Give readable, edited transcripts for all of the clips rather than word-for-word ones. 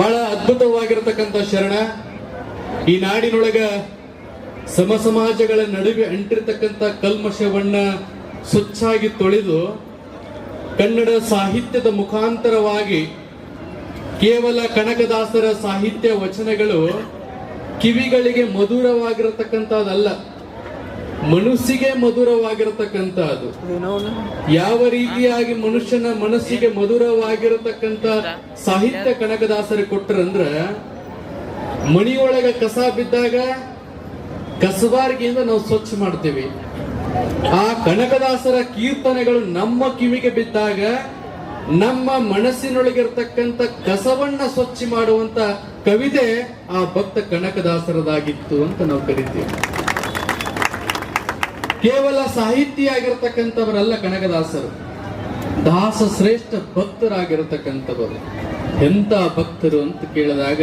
ಬಹಳ ಅದ್ಭುತವಾಗಿರತಕ್ಕಂಥ ಶರಣ. ಈ ನಾಡಿನೊಳಗ ಸಮಾಜಗಳ ನಡುವೆ ಅಂಟಿರ್ತಕ್ಕಂಥ ಕಲ್ಮಶವನ್ನ ಸ್ವಚ್ಛಾಗಿ ತೊಳೆದು ಕನ್ನಡ ಸಾಹಿತ್ಯದ ಮುಖಾಂತರವಾಗಿ ಕೇವಲ ಕನಕದಾಸರ ಸಾಹಿತ್ಯ ವಚನಗಳು ಕಿವಿಗಳಿಗೆ ಮಧುರವಾಗಿರತಕ್ಕಂಥದ್ದಲ್ಲ, ಮನಸ್ಸಿಗೆ ಮಧುರವಾಗಿರತಕ್ಕಂಥದ್ದು. ಯಾವ ರೀತಿಯಾಗಿ ಮನುಷ್ಯನ ಮನಸ್ಸಿಗೆ ಮಧುರವಾಗಿರತಕ್ಕಂಥ ಸಾಹಿತ್ಯ ಕನಕದಾಸರು ಕೊಟ್ಟರಂದ್ರ, ಮಣಿಯೊಳಗ ಕಸ ಬಿದ್ದಾಗ ಕಸಬಾರಿಗೆಯಿಂದ ನಾವು ಸ್ವಚ್ಛ ಮಾಡ್ತೀವಿ. ಆ ಕನಕದಾಸರ ಕೀರ್ತನೆಗಳು ನಮ್ಮ ಕಿವಿಗೆ ಬಿದ್ದಾಗ ನಮ್ಮ ಮನಸ್ಸಿನೊಳಗಿರ್ತಕ್ಕಂಥ ಕಸವನ್ನ ಸ್ವಚ್ಛ ಮಾಡುವಂತ ಕವಿತೆ ಆ ಭಕ್ತ ಕನಕದಾಸರದಾಗಿತ್ತು ಅಂತ ನಾವು ಕರಿತೀವಿ. ಕೇವಲ ಸಾಹಿತ್ಯ ಆಗಿರತಕ್ಕಂಥವರಲ್ಲ ಕನಕದಾಸರು, ದಾಸ ಶ್ರೇಷ್ಠ ಭಕ್ತರಾಗಿರತಕ್ಕಂಥವರು. ಎಂತ ಭಕ್ತರು ಅಂತ ಕೇಳಿದಾಗ,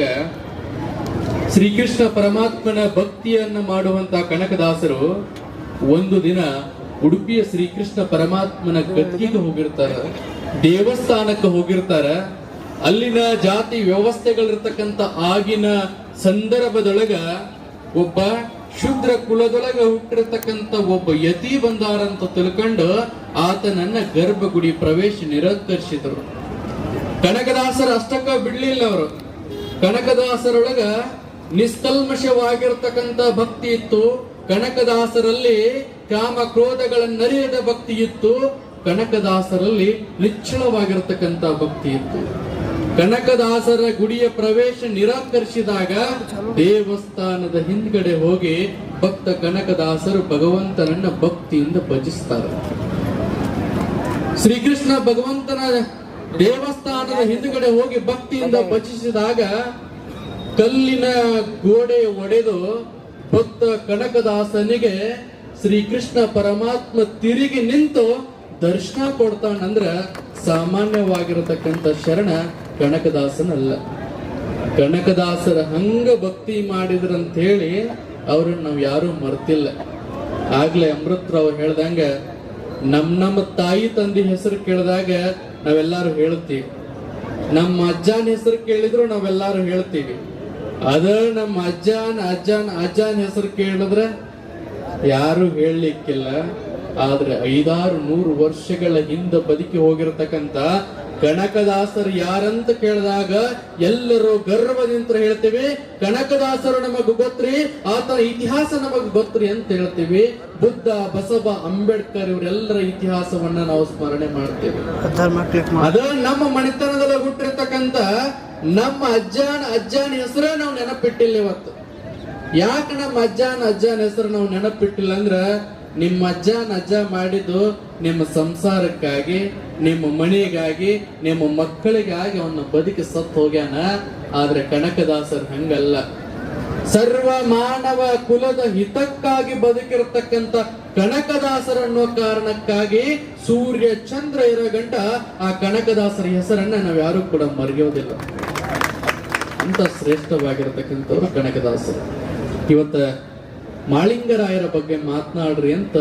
ಶ್ರೀಕೃಷ್ಣ ಪರಮಾತ್ಮನ ಭಕ್ತಿಯನ್ನ ಮಾಡುವಂತ ಕನಕದಾಸರು ಒಂದು ದಿನ ಉಡುಪಿಯ ಶ್ರೀಕೃಷ್ಣ ಪರಮಾತ್ಮನ ಗದ್ದಿಗೆ ಹೋಗಿರ್ತಾರ, ದೇವಸ್ಥಾನಕ್ಕೆ ಹೋಗಿರ್ತಾರ. ಅಲ್ಲಿನ ಜಾತಿ ವ್ಯವಸ್ಥೆಗಳಿರ್ತಕ್ಕಂಥ ಆಗಿನ ಸಂದರ್ಭದೊಳಗ ಒಬ್ಬ ಶೂದ್ರ ಕುಲದೊಳಗ ಹುಟ್ಟಿರ್ತಕ್ಕಂಥ ಒಬ್ಬ ಯತಿ ಬಂದಾರಂತ ತಿಳ್ಕೊಂಡು ಆತನನ್ನ ಗರ್ಭಗುಡಿ ಪ್ರವೇಶ ನಿರಾಕರಿಸಿದರು. ಕನಕದಾಸರ ಅಷ್ಟಕ್ಕ ಬಿಡ್ಲಿಲ್ಲ ಅವರು. ಕನಕದಾಸರೊಳಗ ನಿಷ್ಕಲ್ಮಶವಾಗಿರ್ತಕ್ಕಂಥ ಭಕ್ತಿ ಇತ್ತು. ಕನಕದಾಸರಲ್ಲಿ ಕಾಮ ಕ್ರೋಧಗಳನ್ನರಿಯದ ಭಕ್ತಿ ಇತ್ತು. ಕನಕದಾಸರಲ್ಲಿ ನಿಶ್ಚಳವಾಗಿರತಕ್ಕಂಥ ಭಕ್ತಿ ಇತ್ತು. ಕನಕದಾಸರ ಗುಡಿಯ ಪ್ರವೇಶ ನಿರಾಕರಿಸಿದಾಗ ದೇವಸ್ಥಾನದ ಹಿಂದ್ಗಡೆ ಹೋಗಿ ಭಕ್ತ ಕನಕದಾಸರು ಭಗವಂತನನ್ನ ಭಕ್ತಿಯಿಂದ ಭಜಿಸ್ತಾರೆ. ಶ್ರೀಕೃಷ್ಣ ಭಗವಂತನ ದೇವಸ್ಥಾನದ ಹಿಂದ್ಗಡೆ ಹೋಗಿ ಭಕ್ತಿಯಿಂದ ಭಜಿಸಿದಾಗ ಕಲ್ಲಿನ ಗೋಡೆ ಒಡೆದು ಭಕ್ತ ಕನಕದಾಸನಿಗೆ ಶ್ರೀಕೃಷ್ಣ ಪರಮಾತ್ಮ ತಿರುಗಿ ನಿಂತು ದರ್ಶನ ಕೊಡ್ತಾನಂದ್ರ ಸಾಮಾನ್ಯವಾಗಿರತಕ್ಕಂಥ ಶರಣ ಕನಕದಾಸನಲ್ಲ. ಕನಕದಾಸರ ಹಂಗ ಭಕ್ತಿ ಮಾಡಿದ್ರಂತ ಹೇಳಿ ಅವ್ರನ್ನ ನಾವು ಯಾರು ಮರ್ತಿಲ್ಲ. ಆಗ್ಲೇ ಅಮೃತರಾವ್ ಹೇಳ್ದಂಗ ನಮ್ಮ ತಾಯಿ ತಂದೆ ಹೆಸರು ಕೇಳಿದಾಗ ನಾವೆಲ್ಲಾರು ಹೇಳ್ತೀವಿ, ನಮ್ಮ ಅಜ್ಜನ ಹೆಸರು ಕೇಳಿದ್ರು ನಾವೆಲ್ಲಾರು ಹೇಳ್ತೀವಿ. ಅದ ನಮ್ಮ ಅಜ್ಜನ ಹೆಸರು ಕೇಳಿದ್ರೆ ಯಾರು ಹೇಳಲಿಕ್ಕಿಲ್ಲ. ಆದ್ರೆ 500-100 ವರ್ಷಗಳ ಹಿಂದೆ ಬದುಕಿ ಹೋಗಿರತಕ್ಕಂತ ಕನಕದಾಸರು ಯಾರಂತ ಕೇಳಿದಾಗ ಎಲ್ಲರೂ ಗರ್ವದಿಂದ ಹೇಳ್ತೀವಿ, ಕನಕದಾಸರು ನಮಗ್ ಗೊತ್ತ್ರಿ, ಆತನ ಇತಿಹಾಸ ನಮಗ್ ಗೊತ್ತ್ರಿ ಅಂತ ಹೇಳ್ತೀವಿ. ಬುದ್ಧ, ಬಸವ, ಅಂಬೇಡ್ಕರ್ ಇವರೆಲ್ಲರ ಇತಿಹಾಸವನ್ನ ನಾವು ಸ್ಮರಣೆ ಮಾಡ್ತೇವೆ. ಅದ ನಮ್ಮ ಮನೆತನದಲ್ಲಿ ಹುಟ್ಟಿರ್ತಕ್ಕಂತ ನಮ್ಮ ಅಜ್ಜನ ಹೆಸರ ನಾವು ನೆನಪಿಟ್ಟಿಲ್ಲ ಇವತ್ತು. ಯಾಕೆ ನಮ್ಮ ಅಜ್ಜನ ಹೆಸರು ನಾವು ನೆನಪಿಟ್ಟಿಲ್ಲ ಅಂದ್ರ, ನಿಮ್ಮ ಅಜ್ಜ ಮಾಡಿದ್ದು ನಿಮ್ಮ ಸಂಸಾರಕ್ಕಾಗಿ, ನಿಮ್ಮ ಮನೆಗಾಗಿ, ನಿಮ್ಮ ಮಕ್ಕಳಿಗಾಗಿ ಅವನ್ನ ಬದುಕಿ ಸತ್ತು ಹೋಗ್ಯಾನ. ಆದ್ರೆ ಕನಕದಾಸರು ಹಂಗಲ್ಲ. ಸರ್ವ ಮಾನವ ಕುಲದ ಹಿತಕ್ಕಾಗಿ ಬದುಕಿರತಕ್ಕಂತ ಕನಕದಾಸರ ಅನ್ನೋ ಕಾರಣಕ್ಕಾಗಿ ಸೂರ್ಯ ಚಂದ್ರ ಇರೋ ಗಂಟ ಆ ಕನಕದಾಸರ ಹೆಸರನ್ನ ನಾವ್ ಯಾರು ಕೂಡ ಮರೆಯೋದಿಲ್ಲ. ಅಂತ ಶ್ರೇಷ್ಠವಾಗಿರತಕ್ಕಂಥವ್ರು ಕನಕದಾಸರು. ಇವತ್ತ ಮಾಳಿಂಗರಾಯರ ಬಗ್ಗೆ ಮಾತನಾಡ್ರಿ ಅಂತ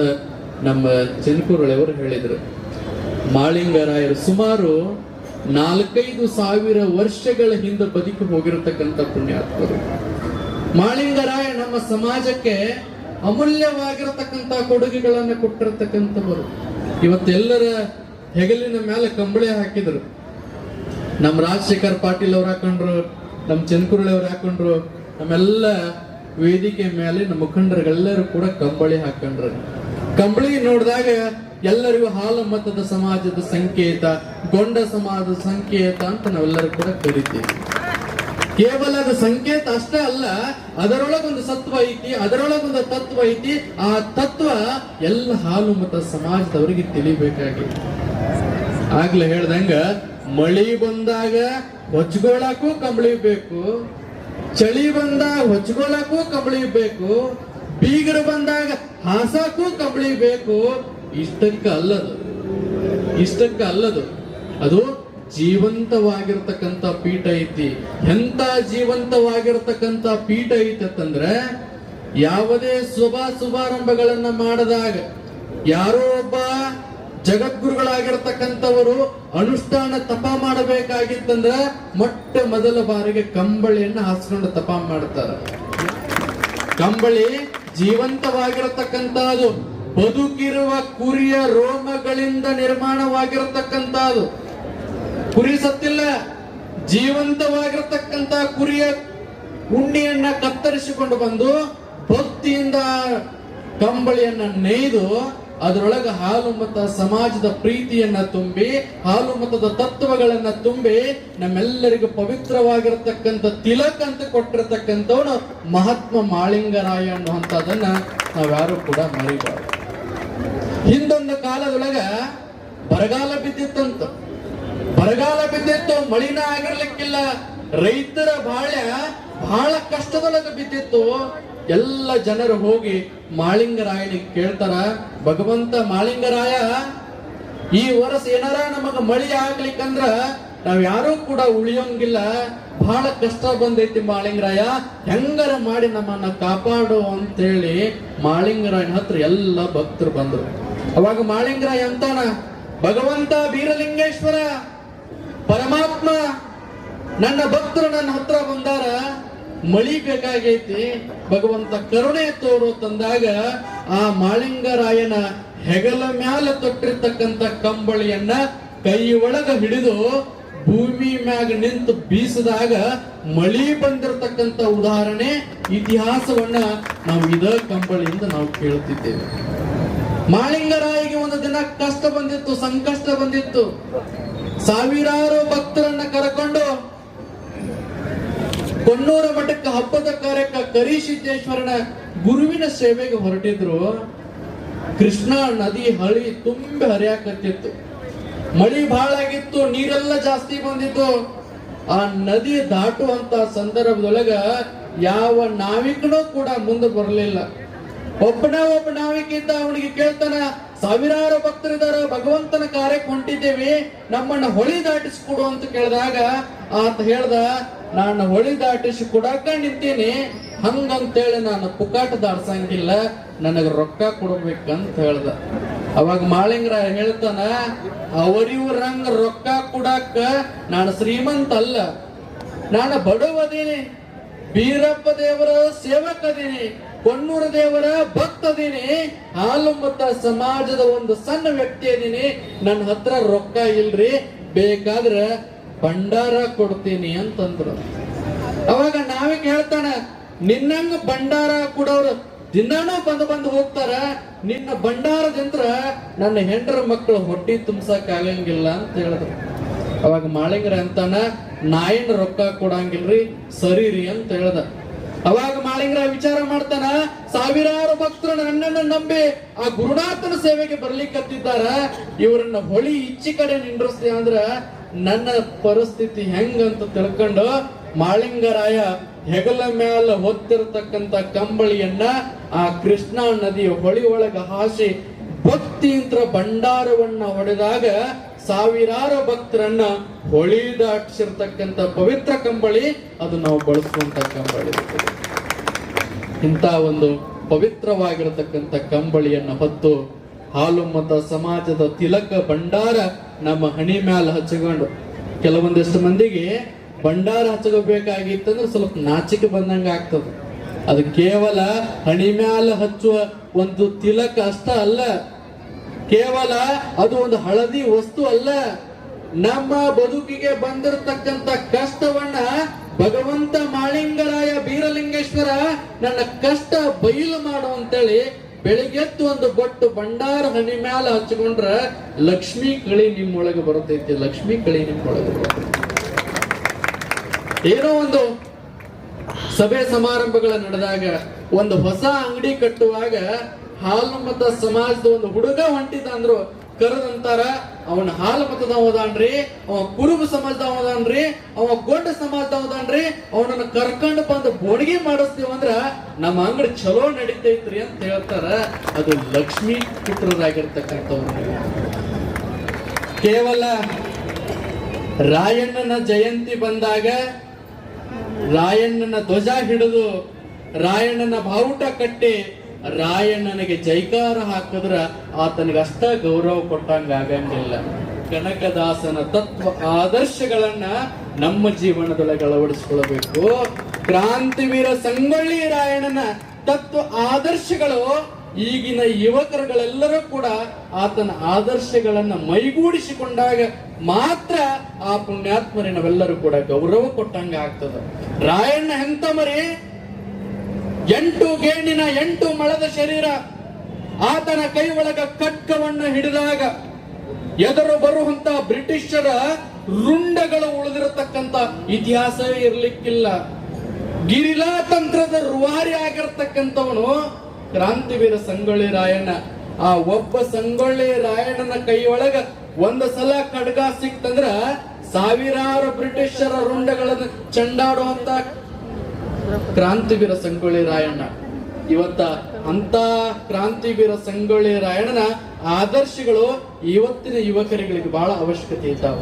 ನಮ್ಮ ಜನಕೂರಳೆಯವರು ಹೇಳಿದ್ರು. ಮಾಳಿಂಗರಾಯರು ಸುಮಾರು 4,500 ವರ್ಷಗಳ ಹಿಂದೆ ಬದುಕಿ ಹೋಗಿರತಕ್ಕಂಥ ಪುಣ್ಯಾತ್ಮರು. ಮಾಳಿಂಗರಾಯ ನಮ್ಮ ಸಮಾಜಕ್ಕೆ ಅಮೂಲ್ಯವಾಗಿರತಕ್ಕಂಥ ಕೊಡುಗೆಗಳನ್ನು ಕೊಟ್ಟಿರತಕ್ಕಂಥವರು. ಇವತ್ತೆಲ್ಲರ ಹೆಗಲಿನ ಮೇಲೆ ಕಂಬಳಿ ಹಾಕಿದ್ರು. ನಮ್ಮ ರಾಜಶೇಖರ್ ಪಾಟೀಲ್ ಅವ್ರು ಹಾಕೊಂಡ್ರು, ನಮ್ಮ ಜನಕೂರಳೆ ಅವ್ರು ಹಾಕೊಂಡ್ರು, ನಮ್ಮೆಲ್ಲ ವೇದಿಕೆ ಮೇಲೆ ನಮ್ಮ ಮುಖಂಡರುಗಳೆಲ್ಲರೂ ಕೂಡ ಕಂಬಳಿ ಹಾಕೊಂಡ್ರು. ಕಂಬಳಿ ನೋಡಿದಾಗ ಎಲ್ಲರಿಗೂ ಹಾಲು ಮತದ ಸಮಾಜದ ಸಂಕೇತ, ಗೊಂಡ ಸಮಾಜದ ಸಂಕೇತ ಅಂತ ನಾವೆಲ್ಲರೂ ಕೂಡ ಕರಿತೀವಿ. ಕೇವಲ ಅದು ಸಂಕೇತ ಅಷ್ಟೇ ಅಲ್ಲ, ಅದರೊಳಗೊಂದು ಸತ್ವ ಐತಿ, ಅದರೊಳಗೊಂದು ತತ್ವ ಐತಿ. ಆ ತತ್ವ ಎಲ್ಲ ಹಾಲು ಮತ ಸಮಾಜದವರಿಗೆ ತಿಳಿಬೇಕಾಗಿ. ಆಗ್ಲೇ ಹೇಳ್ದಂಗ ಮಳಿ ಬಂದಾಗ ಹೊಚ್ಕೊಳಕ್ಕೂ ಕಂಬಳಿ ಬೇಕು, ಚಳಿ ಬಂದಾಗ ಹೊಚ್ಕೊಳಕ್ಕೂ ಕಂಬಳಿ ಬೇಕು, ಬೀಗರು ಬಂದಾಗ ಹಾಸಕ್ಕೂ ಕಂಬಳಿ ಬೇಕು. ಇಷ್ಟಕ್ಕೆ ಅಲ್ಲದು ಅದು ಜೀವಂತವಾಗಿರ್ತಕ್ಕಂಥ ಪೀಠ ಐತಿ. ಎಂತ ಜೀವಂತವಾಗಿರ್ತಕ್ಕಂಥ ಪೀಠ ಐತಿ ಅಂತಂದ್ರೆ, ಯಾವುದೇ ಶುಭಾರಂಭಗಳನ್ನ ಮಾಡಿದಾಗ ಯಾರೋ ಒಬ್ಬ ಜಗದ್ಗುರುಗಳಾಗಿರ್ತಕ್ಕಂಥವರು ಅನುಷ್ಠಾನ ತಪ ಮಾಡಬೇಕಾಗಿತ್ತಂದ್ರ ಮೊಟ್ಟ ಮೊದಲ ಬಾರಿಗೆ ಕಂಬಳಿಯನ್ನ ಹಾಸ್ಕೊಂಡು ತಪ ಮಾಡ್ತಾರ. ಕಂಬಳಿ ಜೀವಂತವಾಗಿರತಕ್ಕಂತಹದ್ದು, ಬದುಕಿರುವ ಕುರಿಯ ರೋಮಗಳಿಂದ ನಿರ್ಮಾಣವಾಗಿರತಕ್ಕಂತಹದ್ದು. ಕುರಿ ಸತ್ತಿಲ್ಲ, ಜೀವಂತವಾಗಿರತಕ್ಕಂತ ಕುರಿಯ ಉಣ್ಣಿಯನ್ನ ಕತ್ತರಿಸಿಕೊಂಡು ಬಂದು ಭಕ್ತಿಯಿಂದ ಕಂಬಳಿಯನ್ನ ನೇಯ್ದು ಅದರೊಳಗ ಹಾಲು ಮತ ಸಮಾಜದ ಪ್ರೀತಿಯನ್ನ ತುಂಬಿ, ಹಾಲು ಮತದ ತತ್ವಗಳನ್ನ ತುಂಬಿ ನಮ್ಮೆಲ್ಲರಿಗೂ ಪವಿತ್ರವಾಗಿರತಕ್ಕಂಥ ತಿಲಕ್ ಅಂತ ಕೊಟ್ಟಿರತಕ್ಕಂಥವನು ಮಹಾತ್ಮ ಮಾಳಿಂಗರಾಯ ಅನ್ನುವಂಥದ್ದನ್ನ ನಾವ್ಯಾರು ಕೂಡ ಮರಿಬಾರ್ದು. ಹಿಂದೊಂದು ಕಾಲದೊಳಗ ಬರಗಾಲ ಬಿದ್ದಿತ್ತಂತ. ಬರಗಾಲ ಬಿದ್ದಿತ್ತು, ಮಳಿನ ಆಗಿರ್ಲಿಕ್ಕಿಲ್ಲ. ರೈತರ ಬಾಳ್ಯ ಬಹಳ ಕಷ್ಟದೊಳಗೆ ಬಿದ್ದಿತ್ತು. ಎಲ್ಲ ಜನರು ಹೋಗಿ ಮಾಳಿಂಗರಾಯನಿಗೆ ಕೇಳ್ತಾರ, ಭಗವಂತ ಮಾಳಿಂಗರಾಯ, ಈ ವರ್ಷ ಏನಾರ ನಮಗ ಮಳಿ ಆಗ್ಲಿಕ್ಕಂದ್ರ ನಾವ್ ಯಾರು ಕೂಡ ಉಳಿಯೋಂಗಿಲ್ಲ, ಬಹಳ ಕಷ್ಟ ಬಂದೈತಿ ಮಾಳಿಂಗರಾಯ, ಹೆಂಗಾರ ಮಾಡಿ ನಮ್ಮನ್ನ ಕಾಪಾಡು ಅಂತೇಳಿ ಮಾಳಿಂಗರಾಯನ ಹತ್ರ ಎಲ್ಲ ಭಕ್ತರು ಬಂದ್ರು. ಅವಾಗ ಮಾಳಿಂಗರಾಯ ಅಂತಾನ, ಭಗವಂತ ಬೀರಲಿಂಗೇಶ್ವರ ಪರಮಾತ್ಮ, ನನ್ನ ಭಕ್ತರು ನನ್ನ ಹತ್ರ ಬಂದಾರ, ಮಳಿ ಬೇಕಾಗೈತಿ, ಭಗವಂತ ಕರುಣೆ ತೋರು ತಂದಾಗ ಆ ಮಾಳಿಂಗರಾಯನ ಹೆಗಲ ಮ್ಯಾಲ ತೊಟ್ಟಿರ್ತಕ್ಕಂಥ ಕಂಬಳಿಯನ್ನ ಕೈ ಒಳಗ ಹಿಡಿದು ಭೂಮಿ ಮ್ಯಾಗ ನಿಂತು ಬೀಸಿದಾಗ ಮಳಿ ಬಂದಿರತಕ್ಕಂತ ಉದಾಹರಣೆ ಇತಿಹಾಸವನ್ನ ನಾವು ಇದ ಕಂಬಳಿಯಿಂದ ನಾವು ಕೇಳುತ್ತಿದ್ದೇವೆ. ಮಾಳಿಂಗರಾಯಿಗೆ ಒಂದು ದಿನ ಕಷ್ಟ ಬಂದಿತ್ತು, ಸಂಕಷ್ಟ ಬಂದಿತ್ತು. ಸಾವಿರಾರು ಭಕ್ತರನ್ನ ಕರಕೊಂಡು ಕೊಣ್ಣೂರ ಮಠಕ್ಕೆ ಹಬ್ಬದ ಕಾರ್ಯಕ್ಕೆ ಕರಿಸಿದ್ದೇಶ್ವರನ ಗುರುವಿನ ಸೇವೆಗೆ ಹೊರಟಿದ್ರು. ಕೃಷ್ಣಾ ನದಿ ಹಳಿ ತುಂಬಿ ಹರಿಯಾಕತ್ತಿತ್ತು. ಮಳಿ ಬಹಳ ಆಗಿತ್ತು, ನೀರೆಲ್ಲ ಜಾಸ್ತಿ ಬಂದಿತ್ತು. ಆ ನದಿ ದಾಟುವಂತ ಸಂದರ್ಭದೊಳಗ ಯಾವ ನಾವಿಕನೂ ಕೂಡ ಮುಂದೆ ಬರಲಿಲ್ಲ. ಒಬ್ಬ ನಾವಿಕ ಇದ್ದ, ಅವನಿಗೆ ಕೇಳ್ತಾನ, ಸಾವಿರಾರು ಭಕ್ತರಿದಾರ, ಭಗವಂತನ ಕಾರ್ಯಕ್ಕೆ ಹೊಂಟಿದ್ದೇವೆ, ನಮ್ಮನ್ನ ಹೊಳಿ ದಾಟಿಸಿಕೊಡು ಅಂತ ಕೇಳಿದಾಗ ಆತ ಹೇಳ್ದ, ನಾನು ಹೊಳಿ ದಾಟಿಸಿ ಕೊಡಾಕ ನಿಂತೀನಿ, ಹಂಗಂತೇಳಿ ನಾನು ಪುಕಾಟ ದಾಡ್ಸಂಗಿಲ್ಲ, ನನಗ ರೊಕ್ಕ ಕೊಡ್ಬೇಕಂತ ಹೇಳ್ದ. ಅವಾಗ ಮಾಳಿಂಗರಾಯ ಹೇಳ್ತಾನ, ಅವರಿವ್ರಂಗ ರೊಕ್ಕ ಕೊಡಾಕ ನಾನು ಶ್ರೀಮಂತ ಅಲ್ಲ, ನಾನು ಬಡವದೀನಿ, ಬೀರಪ್ಪ ದೇವರ ಸೇವಕ ಅದೀನಿ, ಕೊಣ್ಣೂರ ದೇವರ ಭಕ್ತ ಅದೀನಿ, ಹಾಲು ಮತ ಸಮಾಜದ ಒಂದು ಸಣ್ಣ ವ್ಯಕ್ತಿ ಅದೀನಿ, ನನ್ನ ಹತ್ರ ರೊಕ್ಕ ಇಲ್ರಿ, ಬೇಕಾದ್ರ ಭಂಡಾರ ಕೊಡ್ತೀನಿ ಅಂತಂದ್ರು. ಅವಾಗ ನಾವೀಗ ಹೇಳ್ತಾನ, ನಿನ್ನಂಗ ಭಂಡಾರ ಕೊಡೋರು ದಿನಾನೂ ಬಂದು ಹೋಗ್ತಾರ, ನಿನ್ನ ಭಂಡಾರದಿಂದ ನನ್ನ ಹೆಂಡರ ಮಕ್ಕಳು ಹೊಟ್ಟಿ ತುಂಬಸಕ್ ಆಗಂಗಿಲ್ಲ ಅಂತ ಹೇಳಿದ್ರು. ಅವಾಗ ಮಾಳಿಂಗರ ಅಂತಾನ, ನಾಯಿನ ರೊಕ್ಕ ಕೊಡಂಗಿಲ್ರಿ, ಸರಿರಿ ಅಂತ ಹೇಳ್ದ. ಅವಾಗ ಮಾಳಿಂಗರ ವಿಚಾರ ಮಾಡ್ತಾನ, ಸಾವಿರಾರು ಭಕ್ತರು ನನ್ನನ್ನು ನಂಬಿ ಆ ಗುರುನಾಥನ ಸೇವೆಗೆ ಬರ್ಲಿಕ್ಕತ್ತಿದ್ದಾರ, ಇವರನ್ನ ಹೊಳಿ ಇಚ್ಚಿ ಕಡೆ ನಿಂದ್ರಿಸ್ತೀವಿ ಅಂದ್ರ ನನ್ನ ಪರಿಸ್ಥಿತಿ ಹೆಂಗಂತ ತಿಳ್ಕೊಂಡು ಮಾಳಿಂಗರಾಯ ಹೆಗಲ ಮ್ಯಾಲ ಹೊತ್ತಿರತಕ್ಕಂತ ಕಂಬಳಿಯನ್ನ ಆ ಕೃಷ್ಣಾ ನದಿಯ ಹೊಳಿ ಒಳಗ ಹಾಸಿ ಭಕ್ತಿಯಂತ್ರ ಭಂಡಾರವನ್ನ ಹೊಡೆದಾಗ ಸಾವಿರಾರು ಭಕ್ತರನ್ನ ಹೊಳಿ ದಾಟಿಸಿರ್ತಕ್ಕಂಥ ಪವಿತ್ರ ಕಂಬಳಿ ಅದು ನಾವು ಬಳಸುವಂತ ಕಂಬಳಿ. ಇಂಥ ಒಂದು ಪವಿತ್ರವಾಗಿರತಕ್ಕಂಥ ಕಂಬಳಿಯನ್ನ ಹೊತ್ತು ಹಾಲು ಮತ ಸಮಾಜದ ತಿಲಕ ಭಂಡಾರ ನಮ್ಮ ಹಣಿ ಮ್ಯಾಲ ಹಚ್ಚಿಕೊಂಡು, ಕೆಲವೊಂದಿಷ್ಟು ಮಂದಿಗೆ ಭಂಡಾರ ಹಚ್ಚಬೇಕಾಗಿತ್ತಂದ್ರೆ ಸ್ವಲ್ಪ ನಾಚಿಕೆ ಬಂದಂಗ ಆಗ್ತದೆ. ಅದು ಕೇವಲ ಹಣಿ ಮ್ಯಾಲ ಹಚ್ಚುವ ಒಂದು ತಿಲಕ ಅಷ್ಟ ಅಲ್ಲ, ಕೇವಲ ಅದು ಒಂದು ಹಳದಿ ವಸ್ತು ಅಲ್ಲ. ನಮ್ಮ ಬದುಕಿಗೆ ಬಂದಿರತಕ್ಕಂತ ಕಷ್ಟವನ್ನ ಭಗವಂತ ಮಾಳಿಂಗರಾಯ ಬೀರಲಿಂಗೇಶ್ವರ ನನ್ನ ಕಷ್ಟ ಬಯಲು ಮಾಡು ಅಂತೇಳಿ ಬೆಳಿಗ್ಗೆತ್ತು ಒಂದು ಬೊಟ್ಟು ಭಂಡಾರ ಹನಿ ಮ್ಯಾಲ ಹಚ್ಕೊಂಡ್ರ ಲಕ್ಷ್ಮೀ ಕಳಿ ನಿಮ್ಮೊಳಗೆ ಬರ್ತೈತಿ, ಲಕ್ಷ್ಮೀ ಕಳಿ ನಿಮ್ಮೊಳಗೆ ಬರ್ತೈತಿ. ಏನೋ ಒಂದು ಸಭೆ ಸಮಾರಂಭಗಳ ನಡೆದಾಗ, ಒಂದು ಹೊಸ ಅಂಗಡಿ ಕಟ್ಟುವಾಗ ಹಾಲು ಮತ ಸಮಾಜದ ಒಂದು ಹುಡುಗ ಹೊಂಟಿದ ಅಂದ್ರು ಕರೆದಂತಾರ, ಅವನ ಹಾಲು ಮತದವದಾನ್ರಿ, ಅವ ಕುರುಬ ಸಮಾಜದವದಾನ್ರಿ, ಅವ ಗೊಂಡ ಸಮಾಜದವದಾನ್ರಿ, ಅವನನ್ನ ಕರ್ಕೊಂಡು ಬಂದು ಬೋಣಿಗೆ ಮಾಡಿಸ್ತೀವಂದ್ರ ನಮ್ಮ ಅಂಗಡಿ ಚಲೋ ನಡೀತೈತ್ರಿ ಅಂತ ಹೇಳ್ತಾರ. ಅದು ಲಕ್ಷ್ಮೀ ಪುತ್ರರಾಗಿರ್ತಕ್ಕಂಥವ್ರು. ಕೇವಲ ರಾಯಣ್ಣನ ಜಯಂತಿ ಬಂದಾಗ ರಾಯಣ್ಣನ ಧ್ವಜ ಹಿಡಿದು ರಾಯಣ್ಣನ ಬಾವುಟ ಕಟ್ಟಿ ರಾಯಣ್ಣನಿಗೆ ಜೈಕಾರ ಹಾಕಿದ್ರ ಆತನಿಗೆ ಅಷ್ಟ ಗೌರವ ಕೊಟ್ಟಂಗ ಆಗಂಗಿಲ್ಲ. ಕನಕದಾಸನ ತತ್ವ ಆದರ್ಶಗಳನ್ನ ನಮ್ಮ ಜೀವನದೊಳಗೆ ಅಳವಡಿಸಿಕೊಳ್ಳಬೇಕು. ಕ್ರಾಂತಿವೀರ ಸಂಗೊಳ್ಳಿ ರಾಯಣ್ಣನ ತತ್ವ ಆದರ್ಶಗಳು ಈಗಿನ ಯುವಕರುಗಳೆಲ್ಲರೂ ಕೂಡ ಆತನ ಆದರ್ಶಗಳನ್ನ ಮೈಗೂಡಿಸಿಕೊಂಡಾಗ ಮಾತ್ರ ಆ ಪುಣ್ಯಾತ್ಮರಿ ನಾವೆಲ್ಲರೂ ಕೂಡ ಗೌರವ ಕೊಟ್ಟಂಗ ಆಗ್ತದ. ರಾಯಣ್ಣ ಎಂತ ಮರಿ, 8 ಗೇಣಿನ 8 ಮೊಳದ ಶರೀರ. ಆತನ ಕೈ ಒಳಗ ಖಡ್ಗವನ್ನು ಹಿಡಿದಾಗ ಎದುರು ಬರುವಂತ ಬ್ರಿಟಿಷರ ರುಂಡಗಳು ಉಳಿದಿರತಕ್ಕಂತ ಇತಿಹಾಸವೇ ಇರ್ಲಿಕ್ಕಿಲ್ಲ. ಗಿರಿಲಾ ತಂತ್ರದ ರೂವಾರಿ ಆಗಿರ್ತಕ್ಕಂಥವನು ಕ್ರಾಂತಿವೀರ ಸಂಗೊಳ್ಳಿ ರಾಯಣ್ಣ. ಆ ಒಬ್ಬ ಸಂಗೊಳ್ಳಿ ರಾಯಣ್ಣನ ಕೈಯೊಳಗ ಒಂದು ಸಲ ಖಡ್ಗ ಸಿಕ್ತಂದ್ರ ಸಾವಿರಾರು ಬ್ರಿಟಿಷರ ರುಂಡಗಳನ್ನು ಚೆಂಡಾಡುವಂತ ಕ್ರಾಂತಿವೀರ ಸಂಗೊಳ್ಳಿ ರಾಯಣ್ಣ. ಇವತ್ತ ಅಂತ ಕ್ರಾಂತಿವೀರ ಸಂಗೊಳ್ಳಿ ರಾಯಣ್ಣನ ಆದರ್ಶಗಳು ಇವತ್ತಿನ ಯುವಕರಿಗೆ ಬಹಳ ಅವಶ್ಯಕತೆ ಇದ್ದಾವೆ.